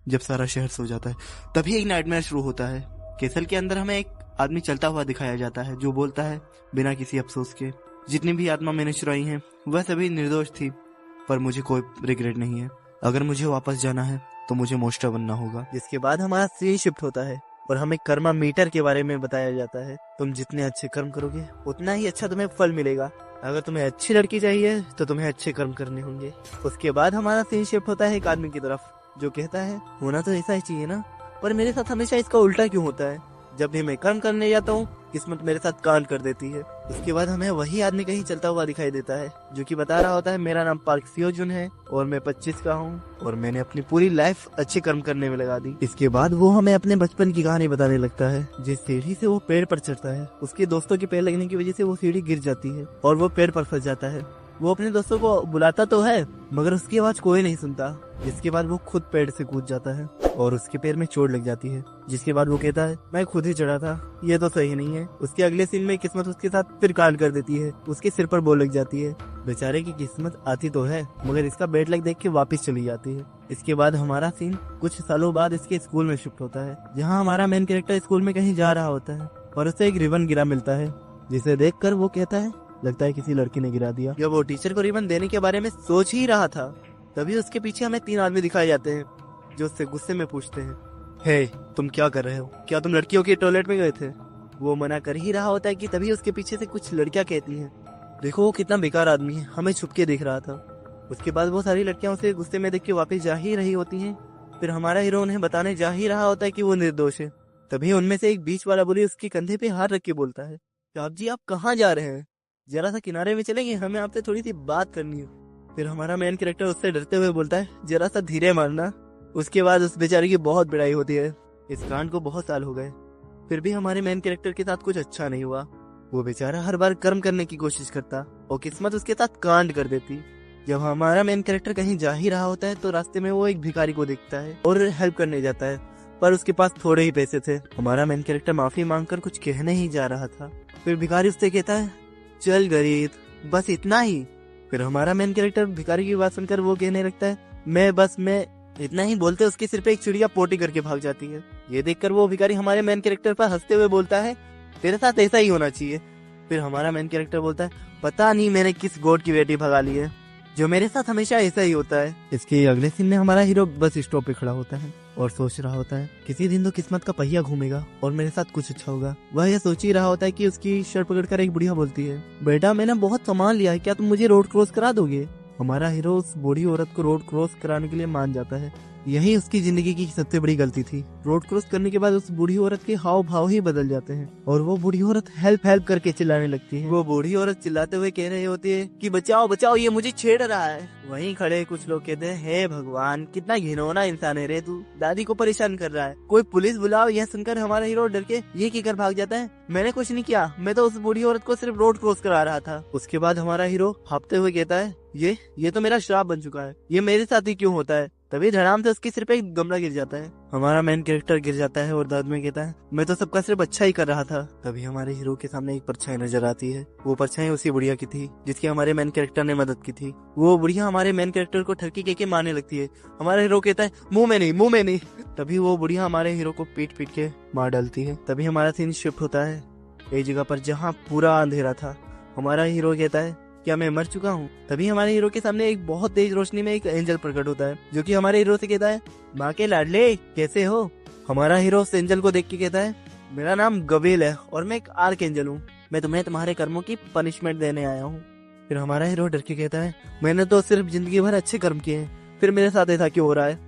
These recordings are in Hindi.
जब सारा शहर सो जाता है तभी एक नाइटमेयर शुरू होता है। कैसल के अंदर हमें एक आदमी चलता हुआ दिखाया जाता है जो बोलता है बिना किसी अफसोस के, जितनी भी आत्मा मैंने चुराई हैं वह सभी निर्दोष थी, पर मुझे कोई रिग्रेट नहीं है। अगर मुझे वापस जाना है तो मुझे मोस्टर बनना होगा। जिसके बाद हमारा सीन शिफ्ट होता है और हमें कर्मा मीटर के बारे में बताया जाता है। तुम जितने अच्छे कर्म करोगे उतना ही अच्छा तुम्हें फल मिलेगा। अगर तुम्हें अच्छी लड़की चाहिए तो तुम्हें अच्छे कर्म करने होंगे। उसके बाद हमारा सीन शिफ्ट होता है एक आदमी की तरफ जो कहता है होना तो ऐसा ही चाहिए ना, पर मेरे साथ हमेशा इसका उल्टा क्यों होता है। जब भी मैं कर्म करने जाता हूँ किस्मत मेरे साथ कांड कर देती है। उसके बाद हमें वही आदमी कहीं चलता हुआ दिखाई देता है जो कि बता रहा होता है मेरा नाम पार्क सियोजुन है और मैं 25 का हूँ और मैंने अपनी पूरी लाइफ अच्छे कर्म करने में लगा दी। इसके बाद वो हमें अपने बचपन की कहानी बताने लगता है। जिस सीढ़ी से वो पेड़ पर चढ़ता है उसके दोस्तों के पैर लगने की वजह से वो सीढ़ी गिर जाती है और वो पेड़ पर फंस जाता है। वो अपने दोस्तों को बुलाता तो है मगर उसकी आवाज कोई नहीं सुनता। जिसके बाद वो खुद पेड़ से कूद जाता है और उसके पैर में चोट लग जाती है। जिसके बाद वो कहता है मैं खुद ही चढ़ा था, ये तो सही नहीं है। उसके अगले सीन में किस्मत उसके साथ फिर कांड कर देती है, उसके सिर पर बोल लग जाती है। बेचारे की किस्मत आती तो है मगर इसका बेड लग देख के वापस चली जाती है। इसके बाद हमारा सीन कुछ सालों बाद इसके स्कूल में शिफ्ट होता है जहाँ हमारा मेन कैरेक्टर स्कूल में कहीं जा रहा होता है और उसे एक रिबन गिरा मिलता है जिसे देख कर वो कहता है लगता है किसी लड़की ने गिरा दिया। जब वो टीचर को रिबन देने के बारे में सोच ही रहा था तभी उसके पीछे हमें 3 आदमी दिखाए जाते हैं जो उससे गुस्से में पूछते हैं हे तुम क्या कर रहे हो, क्या तुम लड़कियों के टॉयलेट में गए थे। वो मना कर ही रहा होता है कि तभी उसके पीछे से कुछ लड़कियां कहती हैं देखो वो कितना बेकार आदमी है, हमें छुप के देख रहा था। उसके बाद वो सारी लड़कियां उसे गुस्से में देख के वापस जा ही रही होती हैं। फिर हमारा हीरो उन्हें बताने जा ही रहा होता है कि वो निर्दोष है। तभी उनमें से एक बीच वाला बुली उसके कंधे पे हाथ रख के बोलता है साहब जी आप कहाँ जा रहे हैं, जरा सा किनारे में चलेंगे, हमें आपसे थोड़ी सी बात करनी है। फिर हमारा मेन कैरेक्टर उससे डरते हुए बोलता है जरा सा धीरे मारना। उसके बाद उस बेचारे की बहुत पिटाई होती है। इस कांड को बहुत साल हो गए फिर भी हमारे मेन कैरेक्टर के साथ कुछ अच्छा नहीं हुआ। वो बेचारा हर बार कर्म करने की कोशिश करता और किस्मत उसके साथ कांड कर देती। जब हमारा मेन कैरेक्टर कहीं जा ही रहा होता है तो रास्ते में वो एक भिखारी को देखता है और हेल्प करने जाता है, पर उसके पास थोड़े ही पैसे थे। हमारा मेन कैरेक्टर माफी मांगकर कुछ कहने ही जा रहा था। फिर भिखारी उससे कहता है चल गरीब, बस इतना ही। फिर हमारा मेन कैरेक्टर भिखारी की बात सुनकर वो कहने लगता है मैं इतना ही। बोलते उसके सिर पे एक चिड़िया पोटी करके भाग जाती है। ये देखकर वो भिखारी हमारे मेन कैरेक्टर पर हंसते हुए बोलता है तेरे साथ ऐसा ही होना चाहिए। फिर हमारा मेन कैरेक्टर बोलता है पता नहीं मैंने किस गॉड की बेटी भगा ली है, जो मेरे साथ हमेशा ऐसा ही होता है। इसके अगले सीन में हमारा हीरो बस स्टॉप पे खड़ा होता है और सोच रहा होता है किसी दिन तो किस्मत का पहिया घूमेगा और मेरे साथ कुछ अच्छा होगा। वह यह सोच ही रहा होता है कि उसकी शर्ट पकड़कर एक बुढ़िया बोलती है बेटा मैंने बहुत सामान लिया है, क्या तुम मुझे रोड क्रॉस करा दोगे। हमारा हीरो उस बूढ़ी औरत को रोड क्रॉस कराने के लिए मान जाता है। यही उसकी जिंदगी की सबसे बड़ी गलती थी। रोड क्रॉस करने के बाद उस बूढ़ी औरत के हाव भाव ही बदल जाते हैं और वो बूढ़ी औरत हेल्प हेल्प करके चिल्लाने लगती है। वो बूढ़ी औरत चिल्लाते हुए कह रही होती है कि बचाओ बचाओ ये मुझे छेड़ रहा है। वहीं खड़े कुछ लोग कहते हैं हे भगवान कितना घिनौना इंसान है रे तू, दादी को परेशान कर रहा है, कोई पुलिस बुलाओ। यह सुनकर हमारा हीरो डर के ये कहकर भाग जाता है मैंने कुछ नहीं किया, मैं तो उस बूढ़ी औरत को सिर्फ रोड क्रॉस करा रहा था। उसके बाद हमारा हीरो हांफते हुए कहता है ये तो मेरा श्राप बन चुका है, ये मेरे साथ ही क्यों होता है। तभी धड़ाम से उसके सिर पे एक गमला गिर जाता है। हमारा मेन कैरेक्टर गिर जाता है और दर्द में कहता है मैं तो सबका सिर्फ अच्छा ही कर रहा था। तभी हमारे हीरो के सामने एक परछाई नजर आती है। वो परछाई उसी बुढ़िया की थी जिसकी हमारे मेन कैरेक्टर ने मदद की थी। वो बुढ़िया हमारे मेन कैरेक्टर को ठरकी कह के मारने लगती है। हमारा हीरो कहता है मुंह में नहीं। तभी वो बुढ़िया हमारे हीरो को पीट पीट के मार डालती है। तभी हमारा सीन शिफ्ट होता है एक जगह पर जहाँ पूरा अंधेरा था। हमारा हीरो कहता है क्या मैं मर चुका हूँ। तभी हमारे हीरो के सामने एक बहुत तेज रोशनी में एक एंजल प्रकट होता है जो कि हमारे हीरो से कहता है माँ के लाडले कैसे हो। हमारा हीरो उस एंजल को देख के कहता है मेरा नाम गबेल है और मैं एक आर्क एंजल हूँ, मैं तुम्हें तुम्हारे कर्मों की पनिशमेंट देने आया हूँ। फिर हमारा हीरो डर के कहता है मैंने तो सिर्फ जिंदगी भर अच्छे कर्म किए हैं, फिर मेरे साथ ऐसा क्यों हो रहा है।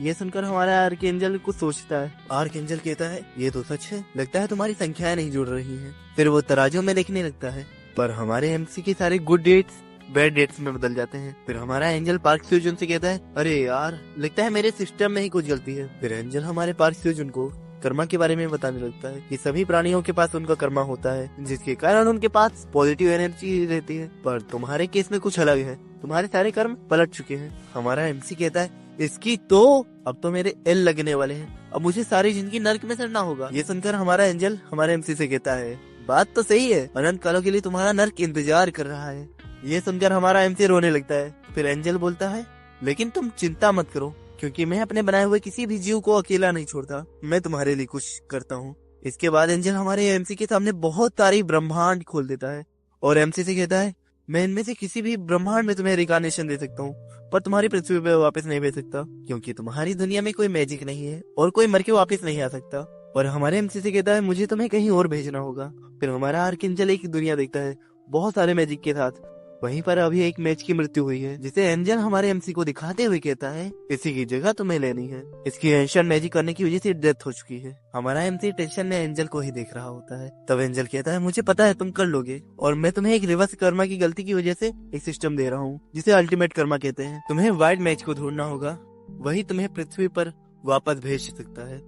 ये सुनकर हमारा आर्क एंजल कुछ सोचता है। आर्क एंजल कहता है ये तो सच है, लगता है तुम्हारी संख्याएं नहीं जुड़ रही हैं। फिर वो तराजू में देखने लगता है पर हमारे एमसी के सारे गुड डेट्स बैड डेट्स में बदल जाते हैं। फिर हमारा एंजल पार्क स्यूजन से कहता है अरे यार लगता है मेरे सिस्टम में ही कुछ गलती है। फिर एंजल हमारे पार्क स्यूजन को कर्मा के बारे में बताने लगता है कि सभी प्राणियों के पास उनका कर्मा होता है जिसके कारण उनके पास पॉजिटिव एनर्जी रहती है, पर तुम्हारे केस में कुछ अलग है, तुम्हारे सारे कर्म पलट चुके हैं। हमारा एमसी कहता है इसकी तो अब तो मेरे एल लगने वाले हैं, अब मुझे सारी जिंदगी नर्क में सड़ना होगा। ये सुनकर हमारा एंजल हमारे एमसी से कहता है बात तो सही है, अनंत कालों के लिए तुम्हारा नर्क इंतजार कर रहा है। ये सुनकर हमारा एमसी रोने लगता है। फिर एंजल बोलता है लेकिन तुम चिंता मत करो, क्योंकि मैं अपने बनाए हुए किसी भी जीव को अकेला नहीं छोड़ता, मैं तुम्हारे लिए कुछ करता हूँ। इसके बाद एंजल हमारे एमसी के सामने बहुत सारी ब्रह्मांड खोल देता है और एमसी से कहता है, मैं इनमें से किसी भी ब्रह्मांड में तुम्हें रिकार्नेशन दे सकता हूँ, पर तुम्हारी पृथ्वी पे वापस नहीं भेज सकता, क्योंकि तुम्हारी दुनिया में कोई मैजिक नहीं है और कोई मर के वापस नहीं आ सकता। और हमारे एमसी से कहता है, मुझे तुम्हें कहीं और भेजना होगा। फिर हमारा आर्कएंजल एक दुनिया देखता है बहुत सारे मैजिक के साथ। वहीं पर अभी एक मैच की मृत्यु हुई है, जिसे एंजल हमारे एमसी को दिखाते हुए कहता है, इसी की जगह तुम्हें लेनी है। इसकी एंशिएंट मैजिक करने की वजह से डेथ हो चुकी है। हमारा एमसी टेंशन में एंजल को ही देख रहा होता है। तब एंजल कहता है, मुझे पता है तुम कर लोगे, और मैं तुम्हें एक रिवर्स कर्मा की गलती की वजह से एक सिस्टम दे रहा हूँ जिसे अल्टीमेट कर्मा कहते हैं। तुम्हें व्हाइट मैच को ढूंढना होगा, वही तुम्हें पृथ्वी पर वापस भेज सकता है।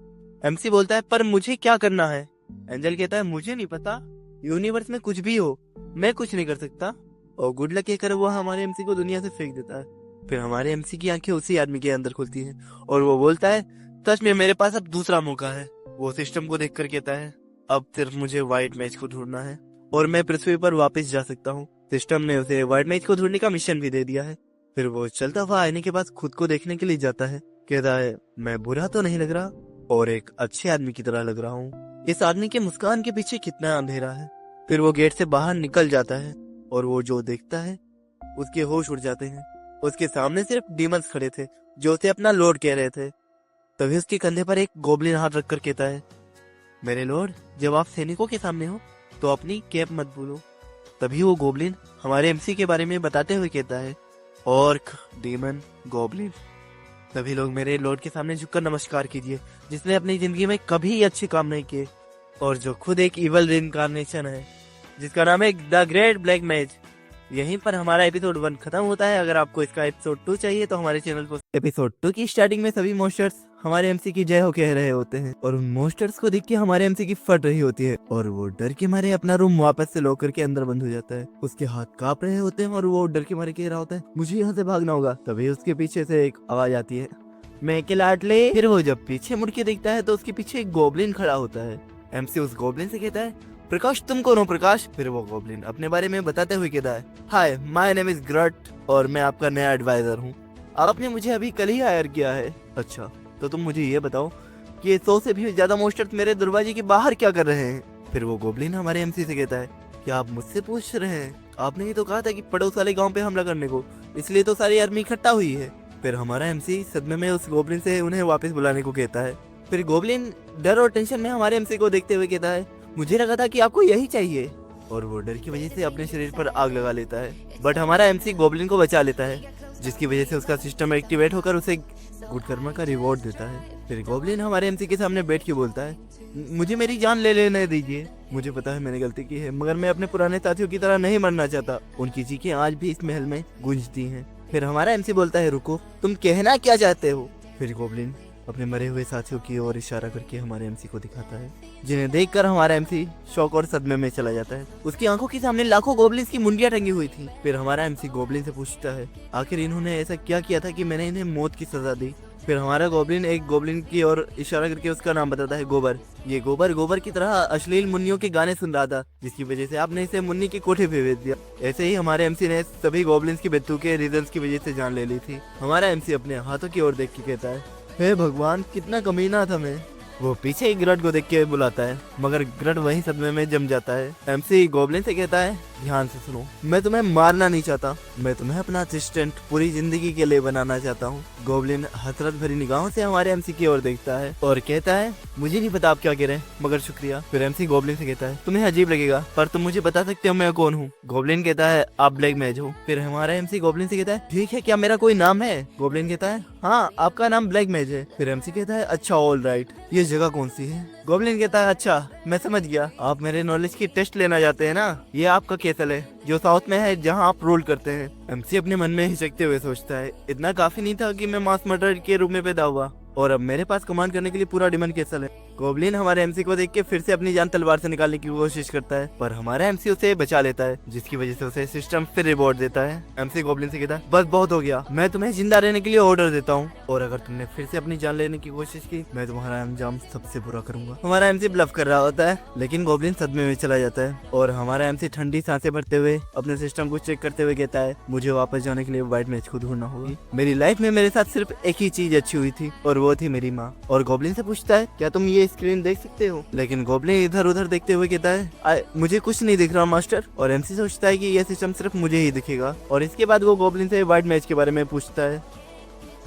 एमसी बोलता है, पर मुझे क्या करना है? एंजल कहता है, मुझे नहीं पता, यूनिवर्स में कुछ भी हो, मैं कुछ नहीं कर सकता। और गुड लक कहकर वो हमारे एमसी को दुनिया से फेंक देता है। फिर हमारे एमसी की आंखें उसी आदमी के अंदर खुलती हैं और वो बोलता है, सच में मेरे पास अब दूसरा मौका है। वो सिस्टम को देखकर कहता है, अब सिर्फ मुझे व्हाइट मैच को ढूंढना है और मैं पृथ्वी पर वापस जा सकता हूँ। सिस्टम ने उसे व्हाइट मैच को ढूंढने का मिशन भी दे दिया है। फिर वो चलता हुआ आईने के पास खुद को देखने के लिए जाता है। कहता है, मैं बुरा तो नहीं लग रहा और एक अच्छे आदमी की तरह लग रहा हूँ। इस आदमी के मुस्कान के पीछे कितना अंधेरा है। फिर वो गेट से बाहर निकल जाता है और वो जो देखता है उसके होश उड़ जाते हैं। उसके सामने सिर्फ डीमंस खड़े थे जो उसे अपना लॉर्ड कह रहे थे। तभी उसके कंधे पर एक गोब्लिन हाथ रखकर कहता है, मेरे लॉर्ड, जब आप सैनिकों के सामने हो तो अपनी कैप मत भूलो। तभी वो गोब्लिन हमारे एमसी के बारे में बताते हुए कहता है, ऑर्क, डीमन, गोब्लिन, सभी लोग मेरे लॉर्ड के सामने झुककर नमस्कार कीजिए, जिसने अपनी जिंदगी में कभी अच्छे काम नहीं किए और जो खुद एक इवल रिइंकार्नेशन है, जिसका नाम है द ग्रेट ब्लैक मैज। यहीं पर हमारा एपिसोड 1 खत्म होता है। अगर आपको इसका एपिसोड 2 चाहिए तो हमारे चैनल को एपिसोड 2 की स्टार्टिंग में सभी मोस्टर्स हमारे एमसी की जय हो कह रहे होते हैं और उन मोस्टर्स को देख के हमारे एमसी की फट रही होती है और वो डर के मारे अपना रूम वापस से लॉक करके अंदर बंद हो जाता है। उसके हाथ कांप रहे होते हैं और वो डर के मारे कह रहा होता है, मुझे यहाँ से भागना होगा। तभी उसके पीछे से एक आवाज आती है, मैं के लाडले। फिर वो जब पीछे मुड़ के देखता है तो उसके पीछे एक गोब्लिन खड़ा होता है। एमसी उस गोब्लिन से कहता है, प्रकाश, तुम कौन हो प्रकाश? फिर वो गोब्लिन अपने बारे में बताते हुए कहता है, हाय, माय नेम इज ग्रट और मैं आपका नया एडवाइजर हूँ। आपने मुझे अभी कल ही हायर किया है। अच्छा, तो तुम मुझे ये बताओ कि 100 से भी ज्यादा मोस्टर्स मेरे दरवाजे के बाहर क्या कर रहे हैं? फिर वो गोब्लिन हमारे एमसी से कहता है, क्या आप मुझसे पूछ रहे हैं? आपने ही तो कहा था कि पड़ोस वाले गाँव पे हमला करने को, इसलिए तो सारी आर्मी इकट्ठा हुई है। फिर हमारा एमसी सदमे में उस गोब्लिन से उन्हें वापस बुलाने को कहता है। फिर गोब्लिन डर और टेंशन में हमारे एमसी को देखते हुए कहता है, मुझे लगा था कि आपको यही चाहिए, और वो डर की वजह से अपने शरीर पर आग लगा लेता है। बट हमारा एमसी गोब्लिन को बचा लेता है, जिसकी वजह से उसका सिस्टम एक्टिवेट होकर उसे गुड कर्मा का रिवॉर्ड देता है। फिर गोब्लिन हमारे एमसी के सामने बैठ के बोलता है, मुझे मेरी जान ले लेने दीजिए। मुझे पता है मैंने गलती की है, मगर मैं अपने पुराने साथियों की तरह नहीं मरना चाहता। उनकी चीखें आज भी इस महल में गूंजती हैं। फिर हमारा एमसी बोलता है, रुको, तुम कहना क्या चाहते हो? फिर गोब्लिन अपने मरे हुए साथियों की ओर इशारा करके हमारे एमसी को दिखाता है, जिन्हें देखकर हमारा एमसी शौक और सदमे में चला जाता है। उसकी आंखों के सामने लाखों गोब्लिन्स की मुंडियां टंगी हुई थी। फिर हमारा एमसी गोब्लिन से पूछता है, आखिर इन्होंने ऐसा क्या किया था कि मैंने इन्हें मौत की सजा दी? फिर हमारा गोब्लिन एक गोब्लिन की ओर इशारा करके उसका नाम बताता है, गोबर। ये गोबर की तरह अश्लील मुन्नियों के गाने सुन रहा था, जिसकी वजह से आपने इसे मुन्नी के कोठे पे भेज दिया। ऐसे ही हमारे एमसी ने सभी गोब्लिन्स की मृत्यु के रीजंस की वजह से जान ले ली थी। हमारा एमसी अपने हाथों की ओर देख के कहता है, हे भगवान, कितना कमीना था मैं। वो पीछे एक ग्रट को देख के बुलाता है, मगर ग्रट वहीं सदमे में जम जाता है। एमसी गोब्लिन से कहता है, ध्यान से सुनो, मैं तुम्हें मारना नहीं चाहता, मैं तुम्हें अपना असिस्टेंट पूरी जिंदगी के लिए बनाना चाहता हूँ। गोब्लिन हसरत भरी निगाहों से हमारे एमसी की ओर देखता है और कहता है, मुझे नहीं पता आप क्या कह रहे हैं, मगर शुक्रिया। फिर एमसी गोब्लिन से कहता है, तुम्हें अजीब लगेगा, पर तुम मुझे बता सकते हो मैं कौन हूँ? गोब्लिन कहता है, आप ब्लैक मैज हो। फिर हमारा एमसी गोब्लिन से कहता है, ठीक है, क्या मेरा कोई नाम है? गोब्लिन कहता है, हाँ, आपका नाम ब्लैक मैज है। फिर एमसी कहता है, अच्छा, ऑल राइट, ये जगह कौन सी है? गोब्लिन कहता है, अच्छा, मैं समझ गया, आप मेरे नॉलेज की टेस्ट लेना चाहते हैं ना? ये आपका कैसल है जो साउथ में है, जहाँ आप रूल करते हैं। एमसी अपने मन में हिचकते हुए सोचता है, इतना काफी नहीं था कि मैं मास मर्डर के रूप में पैदा हुआ और अब मेरे पास कमांड करने के लिए पूरा डिमन कैसल है। गोब्लिन हमारे एमसी को देख के फिर से अपनी जान तलवार से निकालने की कोशिश करता है, पर हमारा एमसी उसे बचा लेता है, जिसकी वजह से उसे सिस्टम फिर रिवॉर्ड देता है। एमसी गोब्लिन से कहता है, बस बहुत हो गया, मैं तुम्हें जिंदा रहने के लिए ऑर्डर देता हूँ, और अगर तुमने फिर से अपनी जान लेने की कोशिश की मैं तुम्हारा अंजाम सबसे बुरा करूंगा। हमारा एमसी ब्लफ कर रहा होता है, लेकिन गोब्लिन सदमे में चला जाता है, और हमारा एमसी ठंडी सांसें भरते हुए अपने सिस्टम को चेक करते हुए कहता है, मुझे वापस जाने के लिए व्हाइट मैच को ढूंढना होगा। मेरी लाइफ में मेरे साथ सिर्फ एक ही चीज अच्छी हुई थी, और वो थी मेरी माँ। और गोब्लिन से पूछता है, क्या तुम ये स्क्रीन देख सकते हो? लेकिन गोब्लिन इधर उधर देखते हुए कहता है, मुझे कुछ नहीं दिख रहा मास्टर। और एमसी सोचता है कि यह सिस्टम सिर्फ मुझे ही दिखेगा, और इसके बाद वो गोब्लिन से व्हाइट मैच के बारे में पूछता है।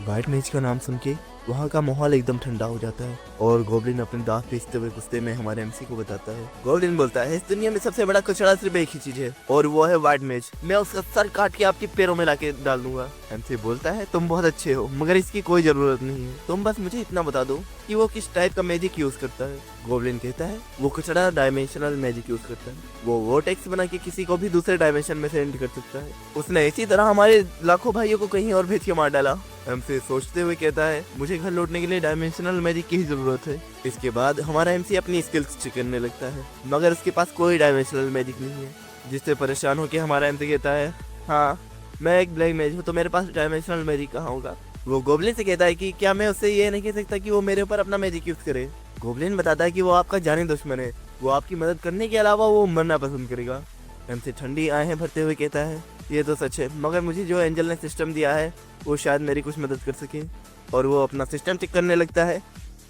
व्हाइट मैच का नाम सुन के वहाँ का माहौल एकदम ठंडा हो जाता है, और गोब्लिन अपने दांत पीसते हुए गुस्से में हमारे एमसी को बताता है। गोब्लिन बोलता है, इस दुनिया में सबसे बड़ा कचरा सिर्फ एक ही चीज है, और वो है व्हाइट मैच। मैं उसका सर काट के आपके पैरों में लाके डाल दूंगा। एमसी बोलता है, तुम बहुत अच्छे हो, मगर इसकी कोई जरूरत नहीं है, तुम बस मुझे इतना बता दो कि वो किस टाइप का मैजिक यूज करता है। गोब्लिन कहता है, वो कचरा डायमेंशनल मैजिक यूज करता है, वो वोर्टेक्स बना के किसी को भी दूसरे डायमेंशन में सेंड कर सकता है। उसने इसी तरह हमारे लाखों भाइयों को कहीं और भेज के मार डाला। एमसी सोचते हुए कहता है, मुझे घर लौटने के लिए डायमेंशनल मैजिक की ही जरूरत है। इसके बाद हमारा एमसी अपनी स्किल्स चेक करने लगता है, मगर उसके पास कोई डायमेंशनल मैजिक नहीं है, जिससे परेशान होकर हमारा एमसी कहता है, हाँ मैं एक ब्लैक मैजिक हूँ, तो मेरे पास डायमेंशनल मैजिक कहाँ होगा? वो गोब्लिन से कहता है कि क्या मैं उससे ये नहीं कह सकता कि वो मेरे ऊपर अपना मैजिक यूज करे? गोब्लिन बताता है कि वो आपका जानी दुश्मन है, वो आपकी मदद करने के अलावा वो मरना पसंद करेगा। एमसी ठंडी आंखें भरते हुए कहता है, ये तो सच है, मगर मुझे जो एंजल ने सिस्टम दिया है वो शायद मेरी कुछ मदद कर सके। और वो अपना सिस्टम चेक करने लगता है।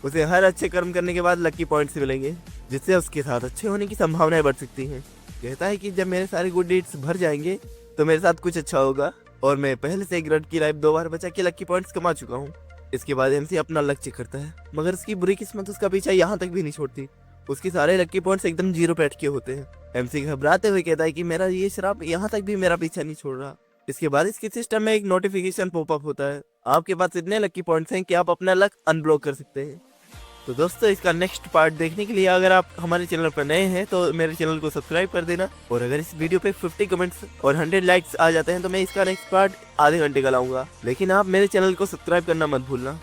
उसे हर अच्छे कर्म करने के बाद लकी पॉइंट्स मिलेंगे, जिससे उसके साथ अच्छे होने की संभावनाएं बढ़ सकती हैं। कहता है कि जब मेरे सारे गुड डीड्स भर जाएंगे तो मेरे साथ कुछ अच्छा होगा, और मैं पहले से एक रड की लाइफ 2 बार बचा के लकी पॉइंट्स कमा चुका हूँ। इसके बाद एमसी अपना लक चेक करता है, मगर उसकी बुरी किस्मत उसका पीछा यहाँ तक भी नहीं छोड़ती। उसके सारे लकी पॉइंट्स एकदम 0 पे अटके होते हैं। एमसी घबराते हुए कहता है कि मेरा ये श्राप यहाँ तक भी मेरा पीछा नहीं छोड़ रहा। इसके बाद इसके सिस्टम में एक नोटिफिकेशन पॉपअप होता है, आपके पास इतने लकी पॉइंट्स हैं कि आप अपना लक अनब्लॉक कर सकते हैं। तो दोस्तों, इसका नेक्स्ट पार्ट देखने के लिए अगर आप हमारे चैनल पर नए हैं तो मेरे चैनल को सब्सक्राइब कर देना, और अगर इस वीडियो पे 50 कमेंट्स और 100 लाइक्स आ जाते हैं तो मैं इसका नेक्स्ट पार्ट आधे घंटे का लाऊंगा। लेकिन आप मेरे चैनल को सब्सक्राइब करना मत भूलना।